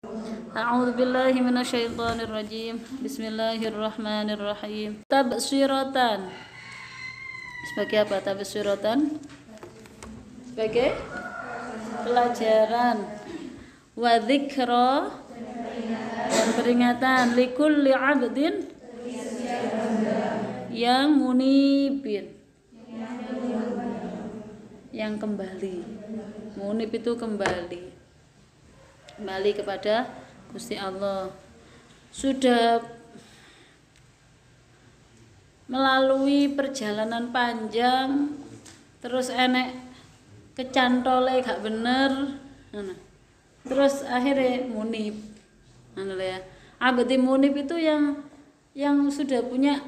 A'udzu billahi minasyaitonir rajim. Bismillahirrahmanirrahim. Tabsiratan. Sebagai apa tabsiratan? Sebagai pelajaran. Wa dzikra, dan peringatan likulli 'abdin yang munibin, yang kembali. Munib itu kembali kepada Gusti Allah, sudah melalui perjalanan panjang, terus enek kecantole gak bener, terus akhirnya munib. Ya. Abdi munib itu yang sudah punya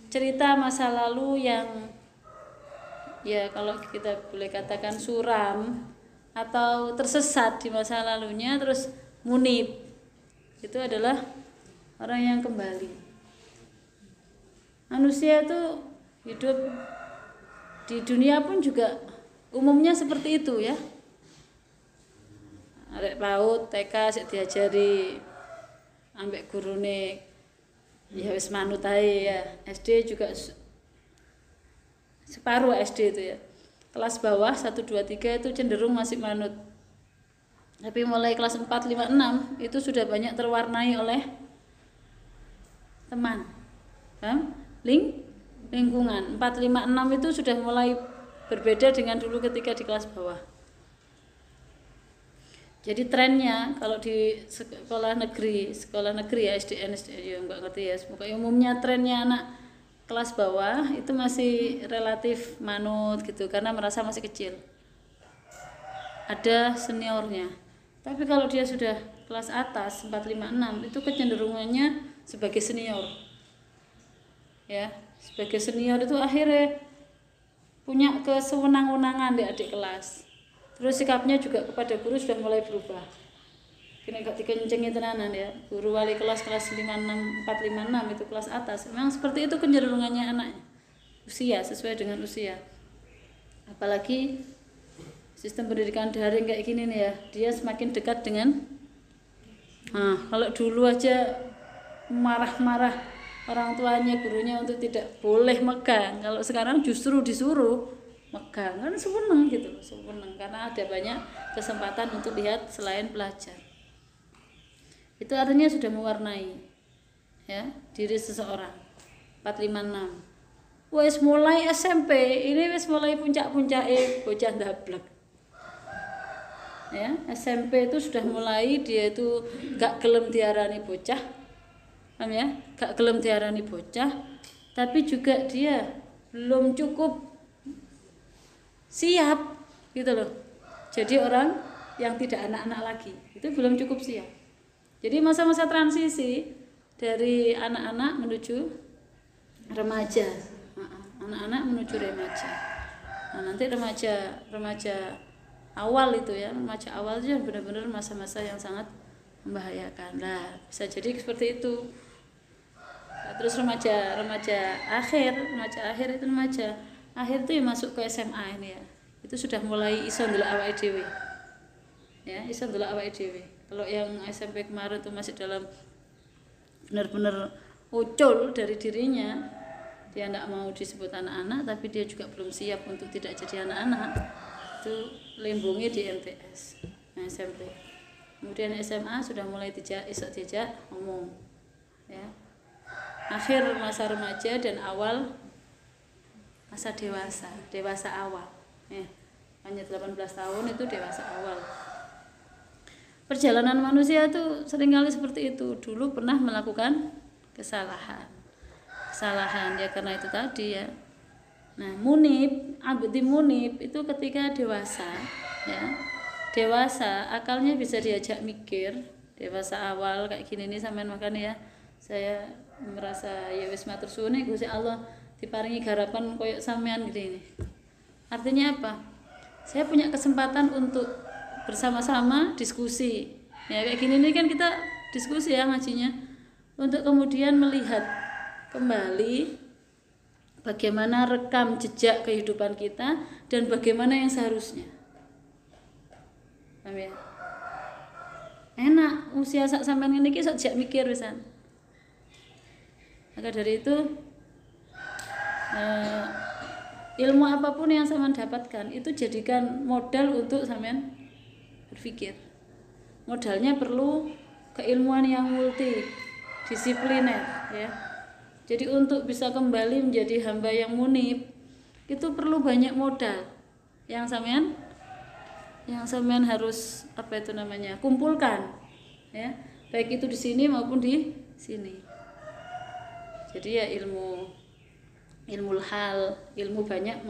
cerita masa lalu yang ya kalau kita boleh katakan suram atau tersesat di masa lalunya, terus munib itu adalah orang yang kembali. Manusia itu hidup di dunia pun juga umumnya seperti itu ya. Arek PAUD, TK sik diajari ambek gurune ya wis manut ae ya. SD juga separuh SD itu ya. Kelas bawah 1 2 3 itu cenderung masih manut. Tapi mulai kelas 4 5 6 itu sudah banyak terwarnai oleh teman. Paham? Lingkungan. 4 5 6 itu sudah mulai berbeda dengan dulu ketika di kelas bawah. Jadi trennya kalau di sekolah negeri ya SDN ya enggak ngerti ya. Pokoknya umumnya trennya anak kelas bawah itu masih relatif manut gitu karena merasa masih kecil. Ada seniornya. Tapi kalau dia sudah kelas atas 4 5 6 itu kecenderungannya sebagai senior. Ya, sebagai senior itu akhirnya punya kesewenang-wenangan di adik kelas. Terus sikapnya juga kepada guru sudah mulai berubah. Kena gak dikencengi tenanan ya. Guru wali kelas 4 5 6 itu kelas atas. Memang seperti itu kecenderungannya anaknya. Usia sesuai dengan usia. Apalagi sistem pendidikan daring kayak gini nih ya. Dia semakin dekat dengan kalau dulu aja marah-marah orang tuanya, gurunya untuk tidak boleh megang. Kalau sekarang justru disuruh megang. Kan seneng gitu, seneng karena ada banyak kesempatan untuk lihat selain belajar. Itu artinya sudah mewarnai ya diri seseorang. 4 5 6 wis mulai SMP ini wis mulai puncak-puncake bocah ndablek ya. SMP itu sudah mulai dia itu gak gelem diarani bocah, paham ya, gak gelem diarani bocah, tapi juga dia belum cukup siap gitu loh jadi orang yang tidak anak-anak lagi, itu belum cukup siap. Jadi masa-masa transisi dari anak-anak menuju remaja, anak-anak menuju remaja. Nah, nanti remaja awal itu ya, remaja awal itu benar-benar masa-masa yang sangat membahayakan. Nah, bisa jadi seperti itu. Nah, terus remaja akhir itu ya masuk ke SMA ini ya. Itu sudah mulai iso ndelok awake dhewe. Ya, iso ndelok awake dhewe. Kalau yang SMP kemarin itu masih dalam benar-benar ucul dari dirinya, dia tidak mau disebut anak-anak, tapi dia juga belum siap untuk tidak jadi anak-anak. Itu limbungnya di MTS, SMP. Kemudian SMA sudah mulai diajak ngomong, ya. Akhir masa remaja dan awal masa dewasa awal. Ya. Hanya 18 tahun itu dewasa awal. Perjalanan manusia itu seringkali seperti itu. Dulu pernah melakukan kesalahan ya karena itu tadi ya. Nah, abdi munib itu ketika dewasa ya. Dewasa akalnya bisa diajak mikir. Dewasa awal kayak gini nih sampean makan ya. Saya merasa ya wis matur suwun Gusti Allah diparingi garapan koyo sampean gini. Artinya apa? Saya punya kesempatan untuk bersama-sama diskusi ya kayak gini nih kan kita diskusi ya ngajinya untuk kemudian melihat kembali bagaimana rekam jejak kehidupan kita dan bagaimana yang seharusnya. Paham ya? enak usia sak sampean ngene iki sok jak mikir pisan. Maka dari itu ilmu apapun yang sampean dapatkan itu jadikan modal untuk sampean berpikir. Modalnya perlu keilmuan yang multidisipliner ya. Jadi untuk bisa kembali menjadi hamba yang munib itu perlu banyak modal yang sampean harus kumpulkan ya, baik itu di sini maupun di sini. Jadi ya ilmu hal, ilmu banyak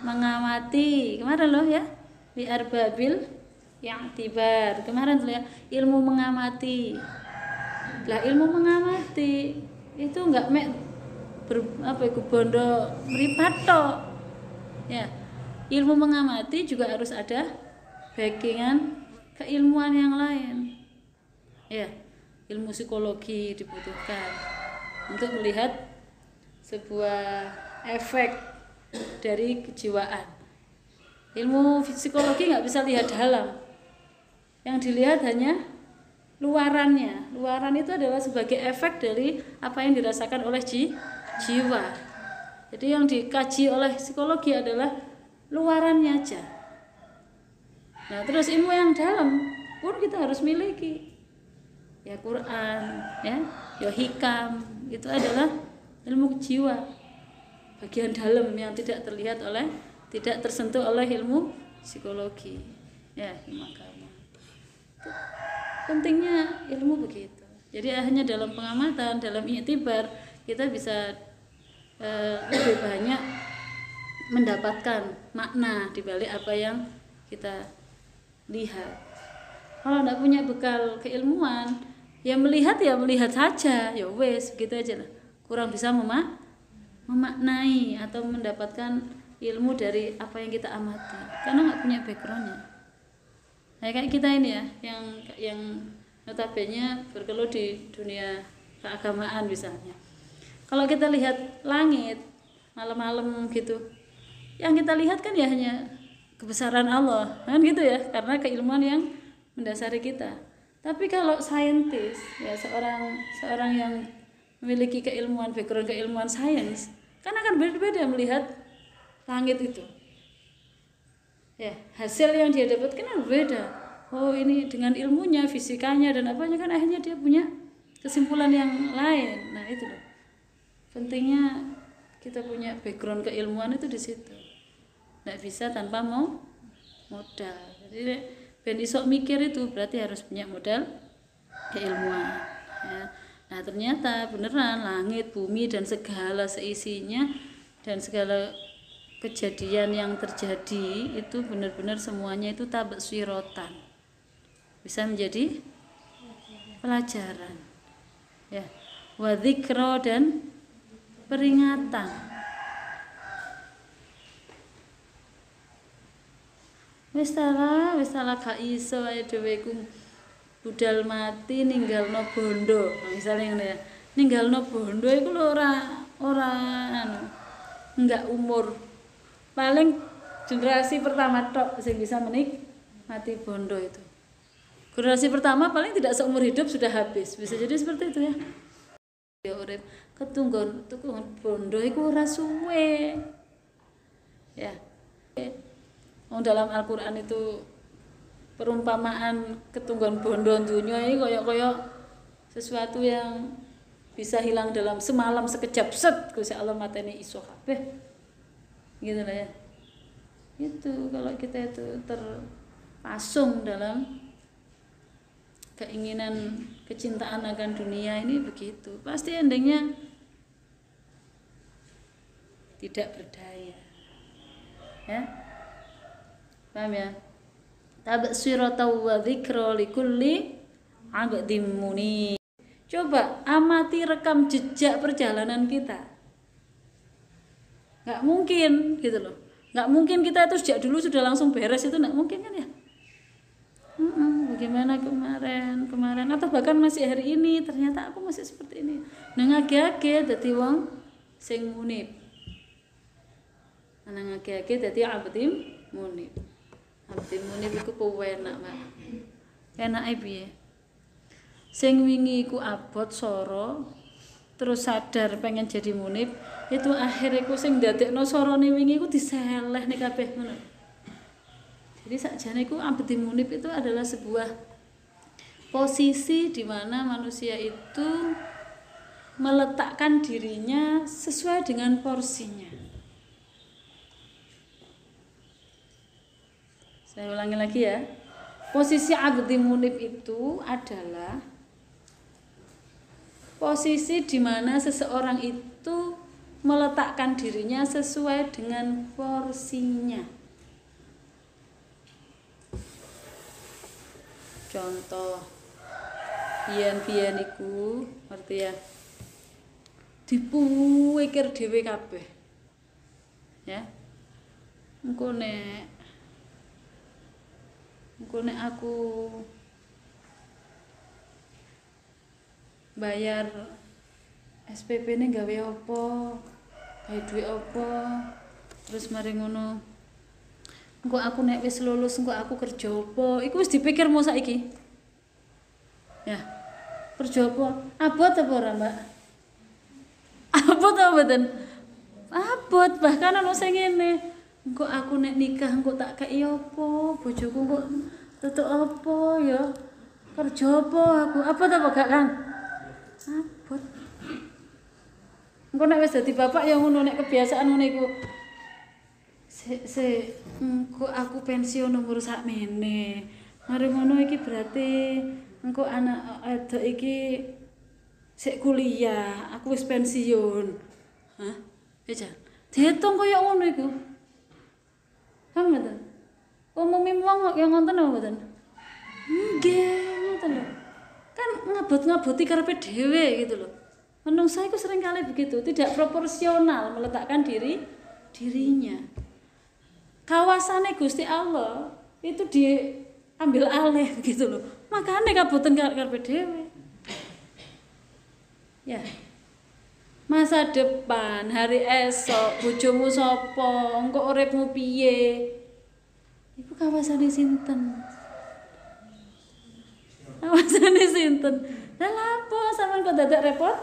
mengamati kemarin loh ya, li arbabil i'tibar kemarin tuh ya, ilmu mengamati. Lah ilmu mengamati itu enggak bondo mripat tok ya. Ilmu mengamati juga harus ada backingan keilmuan yang lain ya. Ilmu psikologi dibutuhkan untuk melihat sebuah efek dari kejiwaan. Ilmu psikologi nggak bisa lihat dalam, yang dilihat hanya luarannya. Luaran itu adalah sebagai efek dari apa yang dirasakan oleh jiwa. Jadi yang dikaji oleh psikologi adalah luarannya aja. Nah, terus ilmu yang dalam pun kita harus miliki. Ya Quran, ya hikam, itu adalah ilmu jiwa. Bagian dalam yang tidak tersentuh oleh ilmu psikologi. Ya, makanya. Pentingnya ilmu begitu. Jadi hanya dalam pengamatan, dalam i'tibar kita bisa lebih banyak mendapatkan makna di balik apa yang kita lihat. Kalau tidak punya bekal keilmuan, ya melihat saja, ya wes gitu aja lah. Kurang bisa memaknai atau mendapatkan ilmu dari apa yang kita amati, karena nggak punya backgroundnya. Nah, kayak kita ini ya, yang notabene bergelut di dunia keagamaan misalnya. Kalau kita lihat langit malam-malam gitu, yang kita lihat kan ya hanya kebesaran Allah, kan gitu ya, karena keilmuan yang mendasari kita. Tapi kalau saintis, ya seorang yang memiliki background keilmuan sains, kan akan berbeda melihat langit itu. Ya, hasil yang dia dapatkan kan berbeda. Oh, ini dengan ilmunya, fisikanya dan apanya kan akhirnya dia punya kesimpulan yang lain. Nah, itu loh. Pentingnya kita punya background keilmuan itu di situ. Nggak bisa tanpa modal. Jadi ben iso mikir itu berarti harus punya modal keilmuan ya. Nah, ternyata beneran langit, bumi dan segala seisinya dan segala kejadian yang terjadi itu benar-benar semuanya itu tabsyirotan, bisa menjadi pelajaran ya, wa dzikra dan peringatan. Wis salah gak iso ae dhewe ku budal mati ninggalno bondo. Misalnya ngene ya. Ninggalno bondo iku lho ora enggak umur. Paling generasi pertama tok sing bisa menikmati bondo itu. Generasi pertama paling tidak seumur hidup sudah habis. Bisa jadi seperti itu ya. Ya urip ketunggon bondo iku ora suwe. Ya. Dalam Al-Quran itu perumpamaan ketunggon bondo dunya ini koyok sesuatu yang bisa hilang dalam semalam sekejap set Gusti Allah mateni iso kabeh gitu lah ya. Itu kalau kita itu terpasung dalam keinginan kecintaan akan dunia ini begitu, pasti endingnya tidak berdaya ya. Paham ya? Tabsiratan wa dzikra likulli 'abdin munib. Coba amati rekam jejak perjalanan kita. Nggak mungkin gitu loh. Nggak mungkin kita itu sejak dulu sudah langsung beres, itu nggak mungkin kan ya? Bagaimana kemarin atau bahkan masih hari ini ternyata aku masih seperti ini. Nang age-age dadi wong sing munib. Nang age-age dadi 'abdin munib. Abdi munib iku pewenak, Mbak. Enake piye? Sing wingi iku abot soro terus sadar pengen jadi munib, itu akhirnya iku sing ndadekno sorone wingi iku diselehne kabeh ngono. Jadi sakjane iku abdi munib itu adalah sebuah posisi di mana manusia itu meletakkan dirinya sesuai dengan porsinya. Saya ulangi lagi ya. Posisi abdi munib itu adalah posisi di mana seseorang itu meletakkan dirinya sesuai dengan porsinya. Contoh, biyen iku ngerti ya. Dipuwikir dhewe kabeh. Ya. Engko nek aku bayar SPP ini gawe apa, gawe duit apa, terus mari ngono engko aku nek wis lulus engko aku kerja apa, iku wis dipikirmu saiki ya, kerja apa, abot apa ora Mbak? Abot apa mboten? Abot, bahkan ana sing ngene, engko aku nek nikah engko tak kei apa, bojoku engko tutuk apa ya, kerja apa aku, abot apa gak Kang? Abot. Engko nek wis dadi bapak ya ngono, nek kebiasaan ngono iku. Engko aku pensiun umur sakmene. Mari ngono iki berarti engko anak edok iki sik kuliah, aku wis pensiun. Hah? Ya, diitung koyo ngono iku. Paham mboten? Umume wong yang ngonten apa mboten? Nggih, ngoten lho. Kan ngabot-ngaboti karepe dhewe gitu loh. Menungsa itu sering kali begitu, tidak proporsional meletakkan dirinya. Kawasannya Gusti Allah itu diambil alih gitu loh. Makanya kaboten karepe dhewe. Ya. Masa depan, hari esok, bojomu sapa, engko uripmu piye? Iku kawasane sinten? Kawasane sinten? Lah lapo sampean kok dadak repot?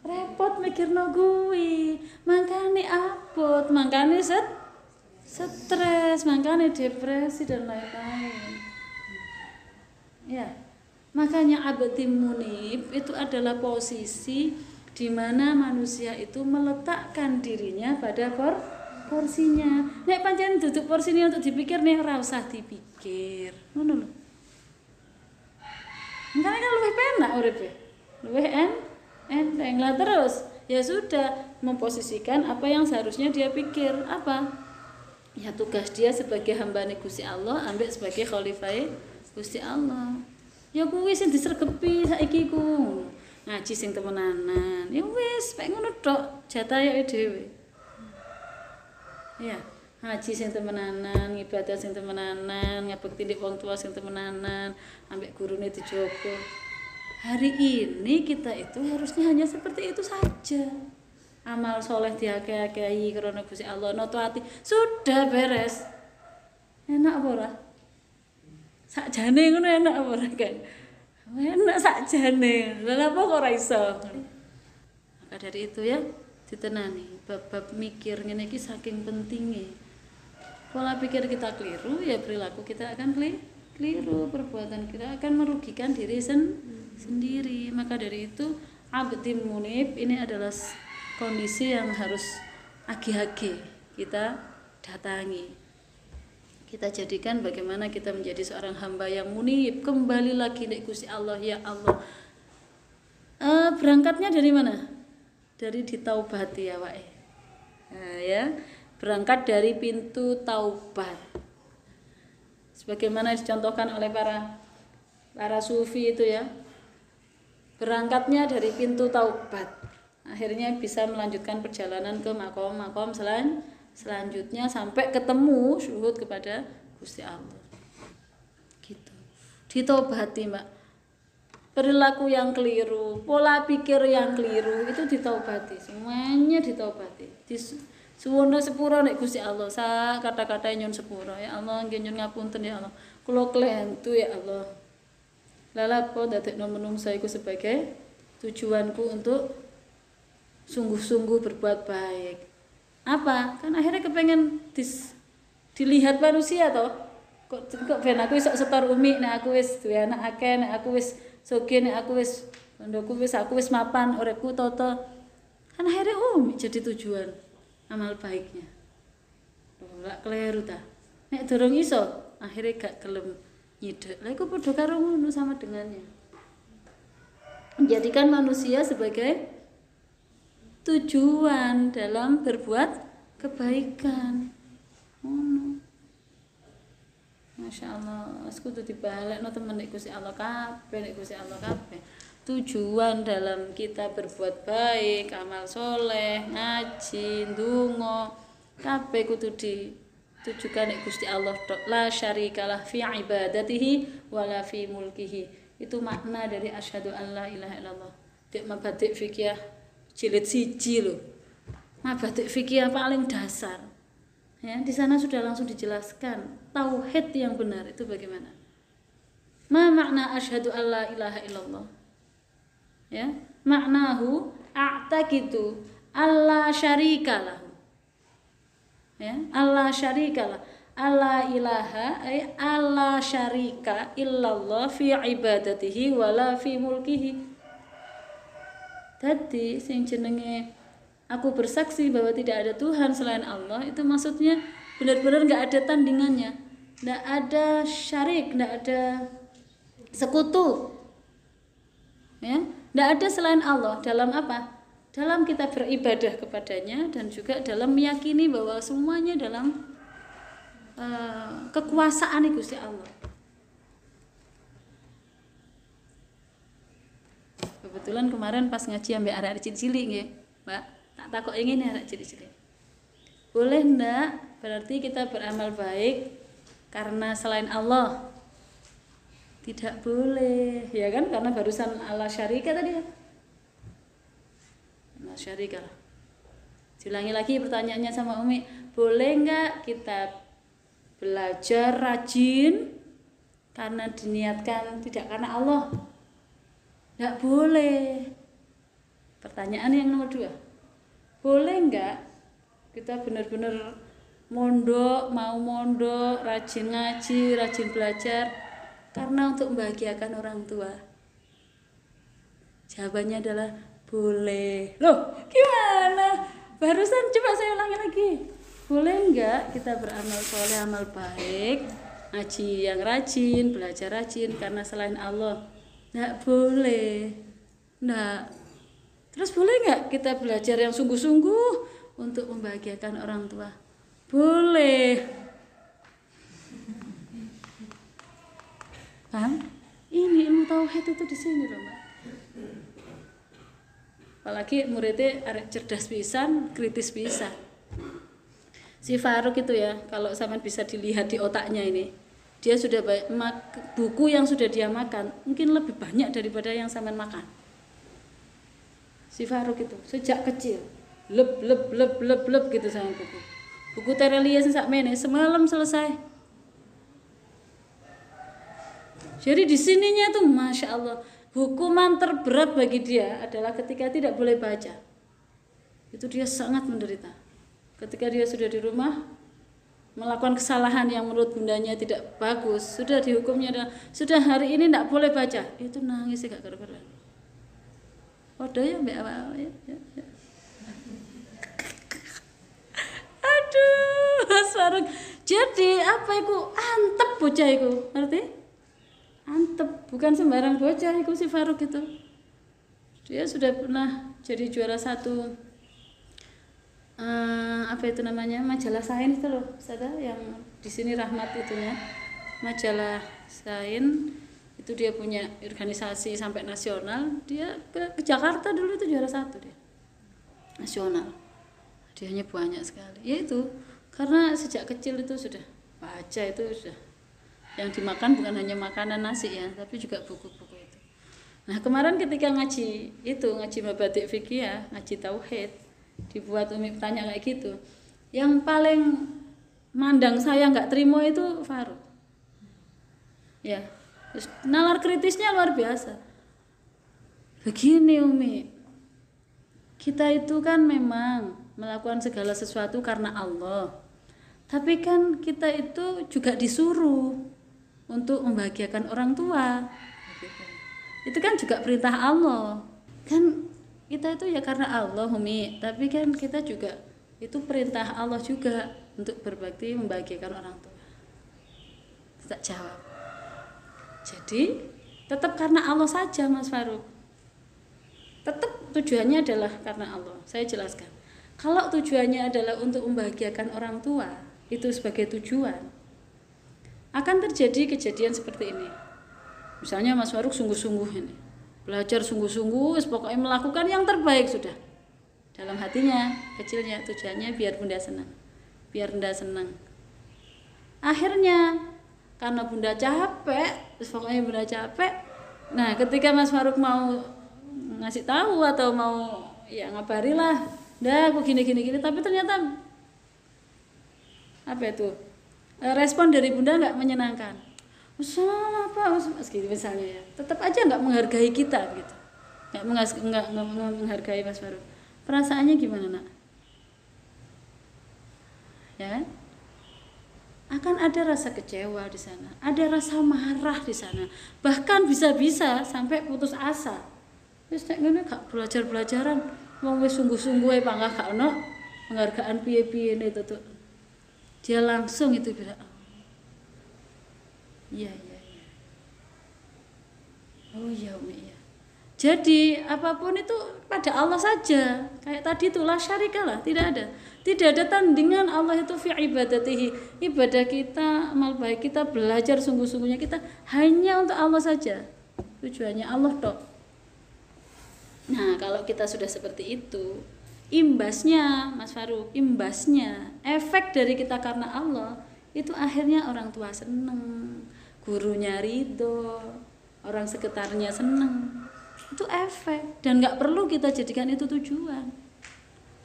Repot mikirno kuwi. Mangkane abot, mangkane stres, mangkane depresi dan lain-lain. Ya. Makanya abdi munib itu adalah posisi di mana manusia itu meletakkan dirinya pada porsinya. Nek pancen duduk porsinya untuk dipikir nih ora usah dipikir. Ngono lho. Makanya kan luwih penak uripe. Luwih enteng lah terus. Ya sudah memposisikan apa yang seharusnya dia pikir. Apa? Ya tugas dia sebagai hambane Gusti Allah, ambek sebagai khalifah Gusti Allah. Ya kuwi sing disregepi saiki ku. Ngaji sing temenanan. Ya wis, pek ngono tok, jatah ya dhewe. Ya, ngaji sing temenanan, ibadah sing temenanan, ngabekti ndik wong tua sing temenanan, ambek gurune dijogo. Hari ini kita itu harusnya hanya seperti itu saja. Amal soleh diakeh-akehi karena Gusti Allah, noto ati, sudah beres. Enak apa ora? Sakjane ngono enak apa ora kan? Enak sakjane. Lha apa kok ora iso? Maka dari itu ya ditenani, bab-bab mikir ngene iki saking pentingnya. Pola pikir kita keliru, ya perilaku kita akan keliru, perbuatan kita akan merugikan diri sendiri. Maka dari itu abdi munib ini adalah kondisi yang harus agi-agi kita datangi. Kita jadikan bagaimana kita menjadi seorang hamba yang munib, kembali lagi nek Gusti Allah, ya Allah. Berangkatnya dari mana? Dari ditaubati ya wae. Nah, ya, berangkat dari pintu taubat. Sebagaimana dicontohkan oleh para sufi itu ya. Berangkatnya dari pintu taubat. Akhirnya bisa melanjutkan perjalanan ke makom-makom selanjutnya sampai ketemu syuhud kepada Gusti Allah. Gitu. Ditaubati, Mbak. Perilaku yang keliru, pola pikir yang keliru itu ditaubati. Semuanya ditaubati. Suwono sepuro nek Gusti Allah, sak kata-kata nyun sepuro. Ya Allah, nggih nyun ngapunten ya Allah. Kula klentu ya Allah. Lala apa dadekno menungsa iku sebagai tujuanku untuk sungguh-sungguh berbuat baik. Apa? Kan akhirnya kepengen dilihat manusia toh. Kok ben aku iso setor umi nek aku wis duwe anak akeh, nek aku wis sugih, nek aku wis ndokku wis aku wis mapan uripku toto. Kan akhirnya jadi tujuan amal baiknya. Ora kleru ta. Nek durung iso, akhirnya gak gelem nyidek. Lah iku padha karo ngono sama dengannya. Menjadikan manusia sebagai tujuan dalam berbuat kebaikan. Masya Allah, aku tuh dibalik no temen nek Gusti Allah kabeh, nek Gusti Allah kabeh. Tujuan dalam kita berbuat baik, amal soleh, ngaji, ndonga, kabeh kudu ditujukan nek Gusti Allah tok. La syarikalah fi ibadatihi wala fi mulkihi. Itu makna dari asyhadu an la ilaha illallah. Dek mabadik fikih jilid 1 lho. Mabadik fikih paling dasar. Ya, di sana sudah langsung dijelaskan tauhid yang benar itu bagaimana. Ma makna asyhadu alla ilaha illallah? Ya, maknahu a'taqidu alla syarikalah. Ya, alla syarikalah. Alla ilaha ay alla syarika illallah fi ibadatihi wala fi mulkihi. Dadi sing jenenge aku bersaksi bahwa tidak ada Tuhan selain Allah, itu maksudnya benar-benar nggak ada tandingannya, nggak ada syarik, nggak ada sekutu, ya, nggak ada selain Allah dalam apa? Dalam kita beribadah kepadanya dan juga dalam meyakini bahwa semuanya dalam kekuasaan Gusti Allah. Kebetulan kemarin pas ngaji ambek arek cilik nggih, Mbak. Tak takut ingin ya cilik-cilik. Boleh ndak berarti kita beramal baik karena selain Allah? Tidak boleh, ya kan? Karena barusan ala syarika tadi ya. Ala syarika. Diulangi lagi pertanyaannya sama Umi, boleh nggak kita belajar rajin karena diniatkan tidak karena Allah? Nggak boleh. Pertanyaan yang nomor 2. Boleh enggak kita benar-benar mondok, rajin ngaji, rajin belajar karena untuk membahagiakan orang tua? Jawabannya adalah boleh. Loh, gimana? Barusan coba saya ulangi lagi. Boleh enggak kita beramal soleh, amal baik, ngaji yang rajin, belajar rajin karena selain Allah? Enggak boleh. Enggak. Terus boleh nggak kita belajar yang sungguh-sungguh untuk membahagiakan orang tua? Boleh. Paham? Ini ilmu tauhid itu di sini loh, Mbak. Apalagi muridnya cerdas pisan, kritis pisan. Si Faruk itu ya, kalau sama bisa dilihat di otaknya ini, dia sudah buku yang sudah dia makan mungkin lebih banyak daripada yang sama makan. Si Faruk itu sejak kecil lep gitu sama buku Terelia sak mene semalam selesai. Jadi di sininya tuh Masya Allah, hukuman terberat bagi dia adalah ketika tidak boleh baca. Itu dia sangat menderita. Ketika dia sudah di rumah melakukan kesalahan yang menurut bundanya tidak bagus, sudah dihukumnya adalah sudah hari ini tidak boleh baca. Itu nangis gak keruan. Odo ya mbak awal ya. Aduh, Mas Faruk. Jadi apa itu? Antep bocah itu, ngerti? Antep, bukan sembarang bocah itu si Faruk itu. Dia sudah pernah jadi juara 1 apa itu namanya, majalah Sains itu loh, sadar yang di sini Rahmat itunya. Majalah Sains itu dia punya organisasi sampai nasional. Dia ke Jakarta dulu itu juara 1 dia nasional, hadiahnya banyak sekali. Ya itu karena sejak kecil itu sudah baca, itu sudah yang dimakan bukan hanya makanan nasi ya, tapi juga buku-buku itu. Nah kemarin ketika ngaji itu, ngaji mabadik fikih ya, ngaji tauhid, dibuat Umi tanya kayak gitu, Yang paling mandang saya nggak terima itu Faruk. Ya, nalar kritisnya luar biasa. Begini Umi, kita itu kan memang melakukan segala sesuatu karena Allah. Tapi kan kita itu juga disuruh untuk membahagiakan orang tua. Itu kan juga perintah Allah. Kan kita itu ya karena Allah Umi, tapi kan kita juga itu perintah Allah juga untuk berbakti membahagiakan orang tua. Tak jawab. Jadi tetap karena Allah saja Mas Faruk. Tetap tujuannya adalah karena Allah. Saya jelaskan. Kalau tujuannya adalah untuk membahagiakan orang tua, itu sebagai tujuan, akan terjadi kejadian seperti ini. Misalnya Mas Faruk sungguh-sungguh ini, belajar sungguh-sungguh, pokoknya melakukan yang terbaik sudah. Dalam hatinya, kecilnya, tujuannya biar Bunda senang, biar Bunda senang. Akhirnya, karena Bunda capek, pokoknya Bunda capek. Nah, ketika Mas Faruk mau ngasih tahu atau mau ya ngabarilah, dah aku gini, tapi ternyata apa itu? Respon dari Bunda nggak menyenangkan. Salah apa? Gitu misalnya ya. Tetap aja nggak menghargai kita gitu. Nggak menghargai Mas Faruk. Perasaannya gimana, Nak? Ya. Akan ada rasa kecewa di sana, ada rasa marah di sana. Bahkan bisa-bisa sampai putus asa. Wis nek ngene gak belajar-belajaran, wong wis sungguh-sungguh ae panggah gak ono penghargaan piye-piye itu tuh. Dia langsung itu bilang, iya. Oh iya Umi ya. Jadi apapun itu pada Allah saja. Kayak tadi itu la syarikalah, tidak ada tandingan Allah itu fi ibadatihi. Ibadah kita, amal baik kita, belajar sungguh-sungguhnya kita hanya untuk Allah saja. Tujuannya Allah tok. Nah, kalau kita sudah seperti itu, imbasnya Mas Faruk, efek dari kita karena Allah itu akhirnya orang tua seneng, gurunya ridho, orang sekitarnya seneng. Itu efek, dan nggak perlu kita jadikan itu tujuan.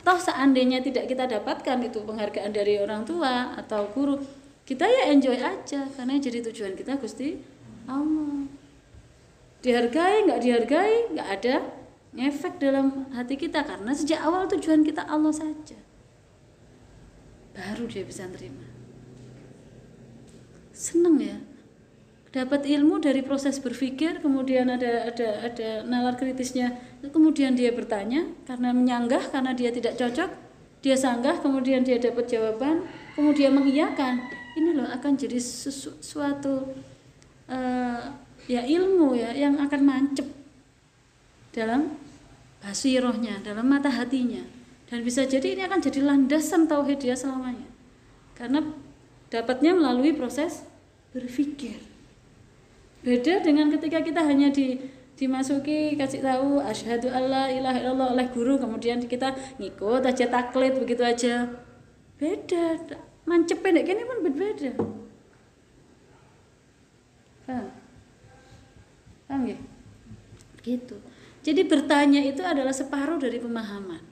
Toh seandainya tidak kita dapatkan itu penghargaan dari orang tua atau guru, kita ya enjoy aja, karena jadi tujuan kita Gusti Allah. Dihargai nggak ada efek dalam hati kita, karena sejak awal tujuan kita Allah saja. Baru dia bisa terima. Seneng ya, dapat ilmu dari proses berpikir, kemudian ada nalar kritisnya, kemudian dia bertanya karena menyanggah, karena dia tidak cocok, dia sanggah, kemudian dia dapat jawaban, kemudian mengiyakan. Ini loh akan jadi suatu ya ilmu ya yang akan mancep dalam basirohnya, dalam mata hatinya, dan bisa jadi ini akan jadi landasan tauhid dia selamanya, karena dapatnya melalui proses berpikir. Beda dengan ketika kita hanya dimasuki kasih tahu asyhadu alla ilaha illallah oleh guru, kemudian kita ngikut aja, taklid begitu aja. Beda, mancep pendek ini pun berbeda. Paham ya? Gitu. Jadi bertanya itu adalah separuh dari pemahaman.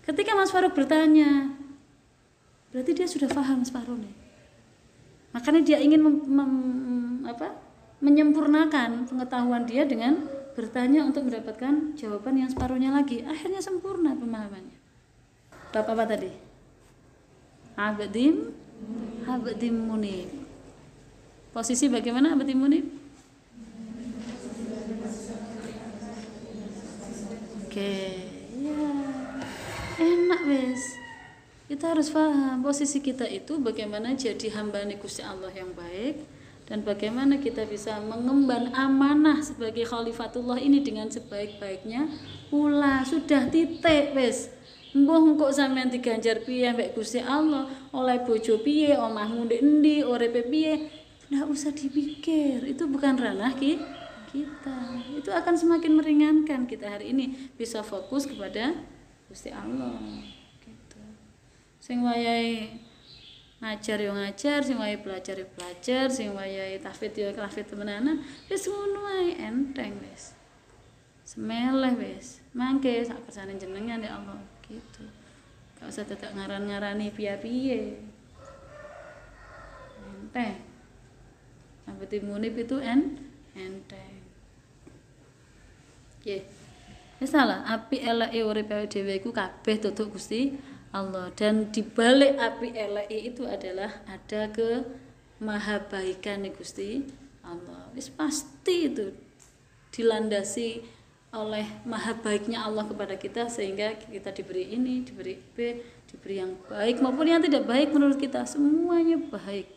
Ketika Mas Faruk bertanya, berarti dia sudah paham separuh nih. Makanya dia ingin menyempurnakan pengetahuan dia dengan bertanya untuk mendapatkan jawaban yang separuhnya lagi. Akhirnya sempurna pemahamannya. Bab apa tadi? Abdim munib. Posisi bagaimana abdim munib? Oke, ya enak wes. Kita harus paham posisi kita itu bagaimana jadi hamba Gusti Allah yang baik, dan bagaimana kita bisa mengemban amanah sebagai khalifatullah ini dengan sebaik-baiknya pula. Sudah titik wes. Mbah engko sampean diganjar piye mbek Gusti Allah, oleh bojo piye, omahmu ndek endi, uripe piye, ndak usah dipikir. Itu bukan ranah kita. Itu akan semakin meringankan kita hari ini, bisa fokus kepada Gusti Allah. Sing wayahe ngajar yo ngajar, sing wayahe belajar yo belajar, sing wayahe tahfidz yo tahfidz temenanan, wis ngono ae, enteng wis. Semeleh wis. Mangke sak kersane jenengan ya Allah gitu. Gak usah dadak ngaran-ngarani piye-piye. Enteng. Ambete munib itu enteng. Nggih. Wis salah, apik eleke urip dhewe iku kabeh tutuk Gusti Allah, dan dibalik apik eleke itu adalah ada ke maha baikan Gusti Allah. Wis pasti itu dilandasi oleh maha baiknya Allah kepada kita, sehingga kita diberi ini, diberi B, diberi yang baik maupun yang tidak baik menurut kita, semuanya baik.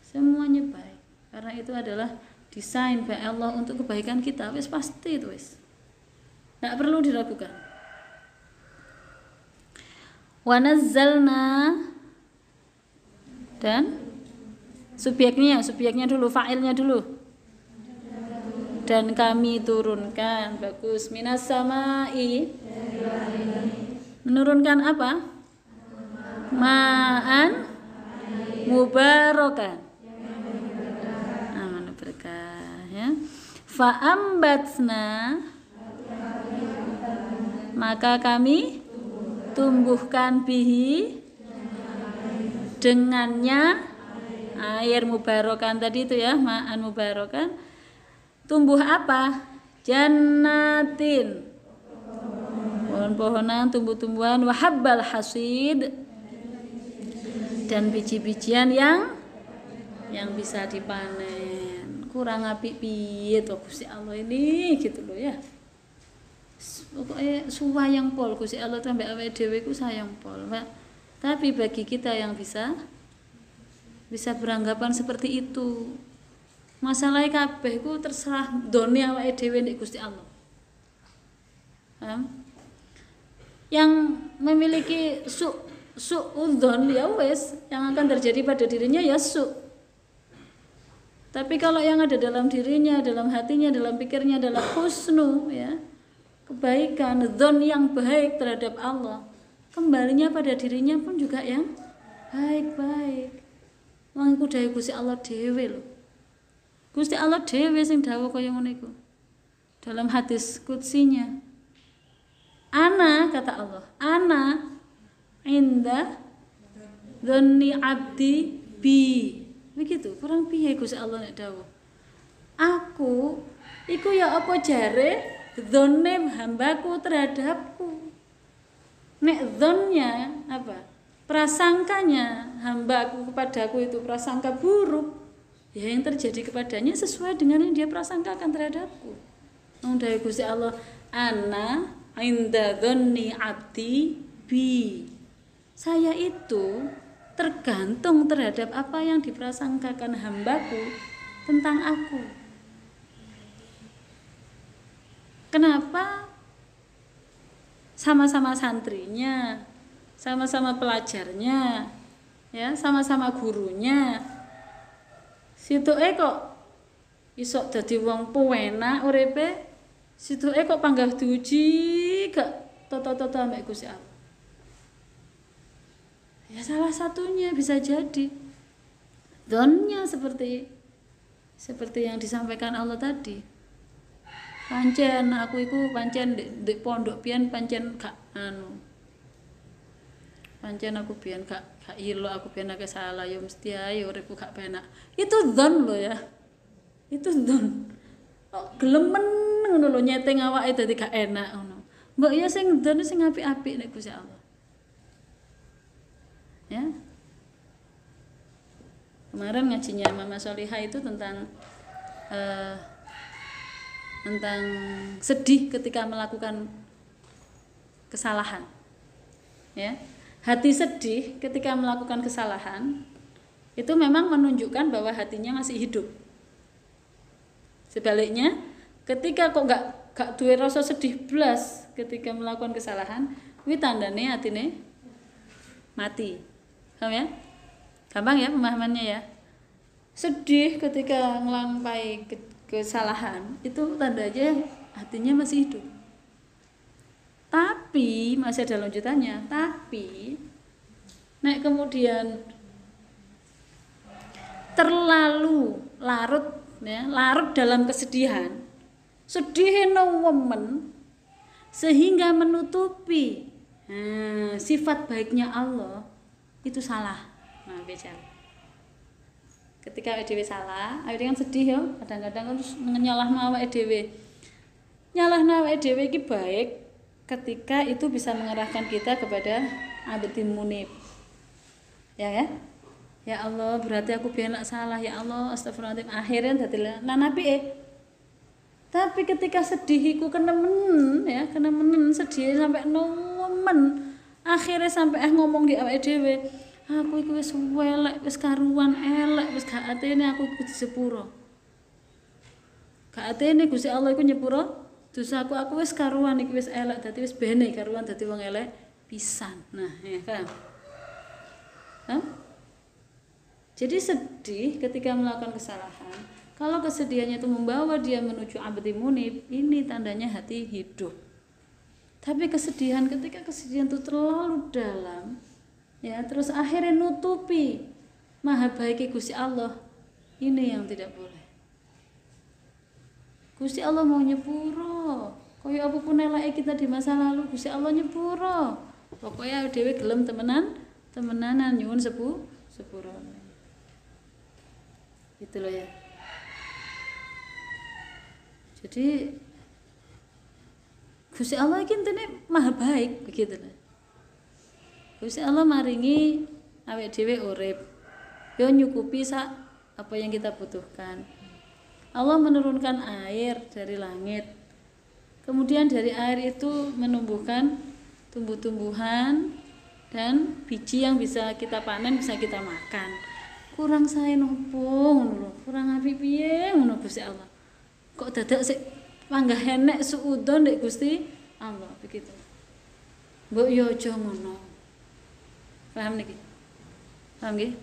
Semuanya baik. Karena itu adalah desain by Allah untuk kebaikan kita. Wis pasti itu wis. Nggak perlu diragukan. Wa nazzalna, dan subjeknya dulu, fa'ilnya dulu. Dan kami turunkan, bagus, minas samai. Menurunkan apa? Ma'an mubarakan. Aman berkah ya. Fa'ambatsna, maka kami tumbuhkan bihi, dengannya air mubarakan tadi itu ya, ma'an mubarakan. Tumbuh apa? Jannatin, pohon-pohonan, tumbuh-tumbuhan, wahabbal hasid, dan biji-bijian yang bisa dipanen. Kurang apik piye to Gusti Allah ini gitu loh ya. Pokoknya suwayang pol Gusti Allah tambah awake dhewe ku sayang pol, Pak. Tapi bagi kita yang bisa beranggapan seperti itu, masalahnya kabeh ku terserah done awake dhewe nek Gusti Allah. Yang memiliki su'udzon ya wes, yang akan terjadi pada dirinya ya Tapi kalau yang ada dalam dirinya, dalam hatinya, dalam pikirnya adalah husnu ya, kebaikan, dzon yang baik terhadap Allah, kembalinya pada dirinya pun juga yang baik-baik. Wong iku dawuh Gusti Allah dhewe lho. Gusti Allah dhewe sing dawuh kaya ngono iku. Dalam hadis kutsinya. Ana, kata Allah, ana inda dzanni abdi bi. Begitu, kurang piye Gusti Allah nek dawuh. Aku iku ya apa jare dzone hambaku terhadapku. Nek dzonnya apa? Prasangkanya hambaku kepadaku itu prasangka buruk, ya yang terjadi kepadanya sesuai dengan yang dia prasangkakan terhadapku. Wong dawuh Gusti Allah, ana inda dzanni abdi bi. Saya itu tergantung terhadap apa yang diprasangkakan hambaku tentang aku. Kenapa? Sama-sama santrinya, sama-sama pelajarnya, ya, sama-sama gurunya. Situke kok iso dadi wong penak uripe, situke kok panggah diuji gak toto-toto ambek Gusti Allah. Ya salah satunya bisa jadi dzonnya seperti yang disampaikan Allah tadi. Pancen aku iku pancen di pondok pian pancen gak pancen aku pian gak ilo, aku pian akeh salah ya mesti ae uripku gak penak. Itu dzon lho ya. Itu dzon. Kok gelem ngono lho nyeteng awake dadi gak enak ngono. Mbok ya sing dzon sing apik-apik nek Gusti Allah. Ya. Kemarin ngajinya Mama Solihah itu tentang sedih ketika melakukan kesalahan. Ya. Hati sedih ketika melakukan kesalahan itu memang menunjukkan bahwa hatinya masih hidup. Sebaliknya, ketika kok gak duwe rasa sedih blas ketika melakukan kesalahan, kuwi tandane atine mati. Paham ya? Gampang ya pemahamannya ya. Sedih ketika ngelampaui kesalahan itu tandanya hatinya masih hidup. Tapi masih ada lanjutannya. Tapi nek kemudian terlalu larut dalam kesedihan, sedih no woman sehingga menutupi sifat baiknya Allah itu salah. Nah, bicara. Ketika awake dhewe salah, awake kan sedih ya, kadang-kadang terus nyalahno awake dhewe. Nyalahno awake dhewe iki baik ketika itu bisa mengarahkan kita kepada abdin munib. Ya kan? Ya Allah, berarti aku biar nak salah, ya Allah, astagfirullahaladzim. Akhirnya dadi apike. Tapi ketika sedih iku kenemen ya, kenemen sedih sampai nemen. Akhirnya sampai ngomong di awake dhewe, aku iku wis elek, wis karuan elek, wis gak atene aku iku disepuro. Gak atene Gusti Allah iku nyepuro dosaku, aku wis karuan iki wis elek, dadi wis bene karuan dadi wong elek pisan. Nah, ya paham? Hah? Jadi sedih ketika melakukan kesalahan. Kalau kesedihannya itu membawa dia menuju abdi munib, ini tandanya hati hidup. Tapi kesedihan ketika kesedihan itu terlalu dalam, ya terus akhirnya nutupi maha baiki Gusti Allah, ini yang tidak boleh. Gusti Allah mau nyepuro, kaya apapun eleke kita di masa lalu, Gusti Allah nyepuro. Pokoknya dhewe gelem temenanan nyuwun sepurone. Gitu loh ya. Jadi Gusti Allah iki intine maha baik begitu loh. Gusti Allah maringi awake dhewe urip, yo nyukupi sak apa yang kita butuhkan. Allah menurunkan air dari langit. Kemudian dari air itu menumbuhkan tumbuh-tumbuhan dan biji yang bisa kita panen, bisa kita makan. Kurang sae nopo ngono, kurang apik piye ngono Gusti Allah. Kok dadak sik panggah enek suudon ndek Gusti Allah begitu. Mbok yo aja ngono. Paham niki? Paham nggih?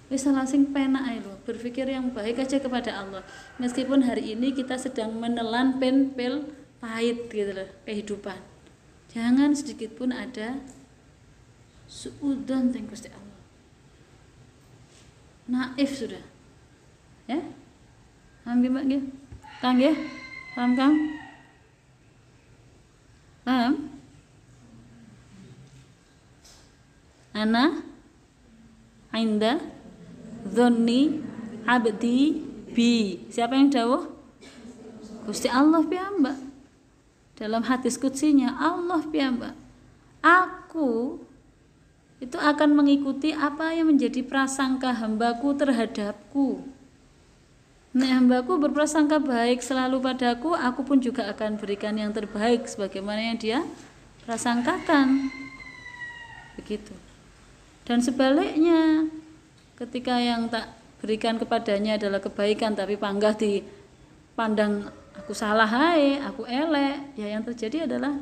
Wis salah sing penak ae lho, berpikir yang baik aja kepada Allah. Meskipun hari ini kita sedang menelan pil pahit gitu loh, kehidupan. Jangan sedikit pun ada suudon teng Gusti Allah. Naif sudah. Ya? Paham nggih, Mbak nggih? Kang nggih? Paham, Kang? Paham? Ana inda dzanni abdi bi. Siapa yang dawuh? Gusti Allah piyambak. Dalam hadis kutsinya Allah piyambak. Aku itu akan mengikuti apa yang menjadi prasangka hambaku terhadapku. Nek hambaku berprasangka baik selalu padaku, aku pun juga akan berikan yang terbaik sebagaimana yang dia prasangkakan. Begitu. Dan sebaliknya, ketika yang tak berikan kepadanya adalah kebaikan tapi panggah dipandang aku salah hai, aku elek, ya yang terjadi adalah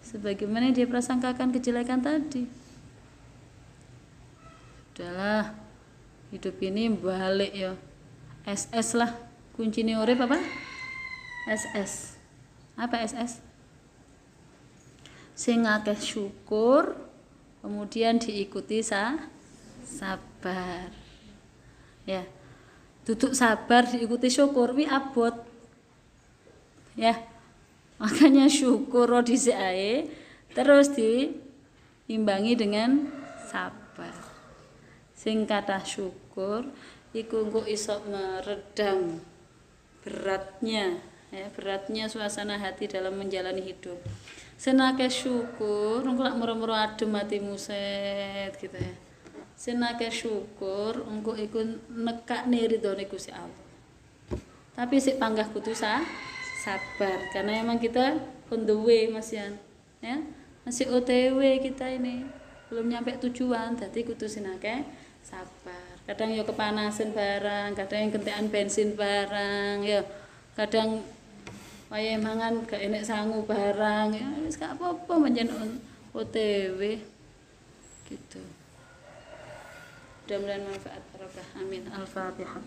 sebagaimana dia prasangkakan kejelekan tadi. Udahlah, hidup ini balik ya. SS lah, kuncinya urip apa? SS. Apa SS? Sing akeh syukur, kemudian diikuti sabar. Ya. Duduk sabar diikuti syukur wi abot. Ya. Makanya syukur dhisik ae terus diimbangi dengan sabar. Sing kathah syukur iku engko iso meredam beratnya suasana hati dalam menjalani hidup. Senake syukur engko lak moro-moro adem atimu set gitu ya. Senake syukur engko iku nekakne ridhone Gusti Allah. Tapi sik panggah kudu sabar karena memang kita on the way Mas Yan. Ya, masih OTW kita ini. Belum nyampe tujuan, dadi kudu senake sabar. Kadang ya kepanasan barang, kadang yang kentekan bensin barang, ya kadang wayahe mangan gak enek sangu barang, ya wis gak apa-apa menjen OTW gitu. Mudah-mudahan manfaat barokah. Amin. Al-Fatihah.